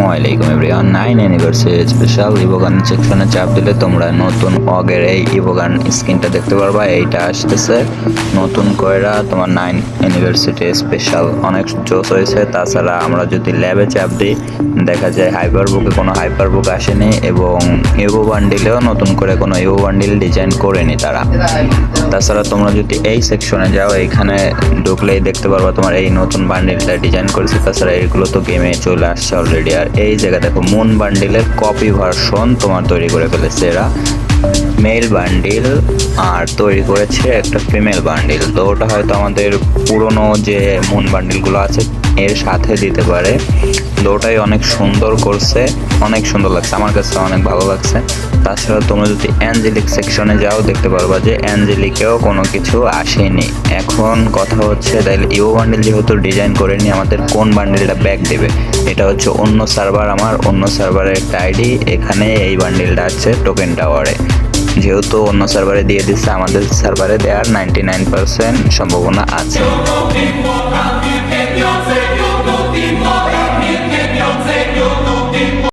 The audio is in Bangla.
ওয়ালাইকুম এভরিওয়ান। 9 অ্যানিভার্সারি স্পেশাল ইভোগান সেকশনে চাপ দিলে তোমরা নতুন অগের এই ইভোগান স্কিনটা দেখতে পারবা। এইটা আসতেছে নতুন কইরা তোমার 9 অ্যানিভার্সারি স্পেশাল, অনেক জোস হয়েছে। তাছাড়া আমরা যদি ল্যাবে চাপ দিই দেখা যায় হাইপার বুকে কোনো হাইপার বুক আসেনি এবং ইভো বান্ডিলেও নতুন করে কোনো ইভো বান্ডিল ডিজাইন করেনি তারা। তাছাড়া তোমরা যদি এই সেকশনে যাও এইখানে ঢুকলেই দেখতে পারবা তোমার এই নতুন বান্ডিলটা ডিজাইন করেছে। তাছাড়া এইগুলো তো গেমে চলে আসছে অলরেডি। আর এই জায়গা দেখো মুন বান্ডিলের কপি ভার্সন তোমার তৈরি করে ফেলেছে এরা, মেল বান্ডিল আর তৈরি করেছে একটা ফিমেল বান্ডিল। তো ওটা হয়তো আমাদের পুরনো যে মুন বান্ডিলগুলো আছে এর সাথে দিতে পারে। তো ওটাই অনেক সুন্দর করছে, অনেক সুন্দর লাগছে, আমার কাছে অনেক ভালো লাগছে। তাছাড়া তোমরা যদি অ্যাঞ্জেলিক সেকশনে যাও দেখতে পারবা যে অ্যাঞ্জেলিকেও কোনো কিছু আসেনি। এখন কথা হচ্ছে তাইলে ইভো বান্ডিল যেহেতু ডিজাইন করেনি আমাদের কোন বান্ডিলটা ব্যাক দেবে। এটা হচ্ছে অন্য সার্ভার, আমার অন্য সার্ভারের একটা আইডি, এখানে এই বান্ডিলটা আছে টোকেন টাওয়ারে। যেহেতু অন্য সার্ভারে দিয়ে দিচ্ছে আমাদের সার্ভারে দেওয়ার 99% সম্ভাবনা আছে।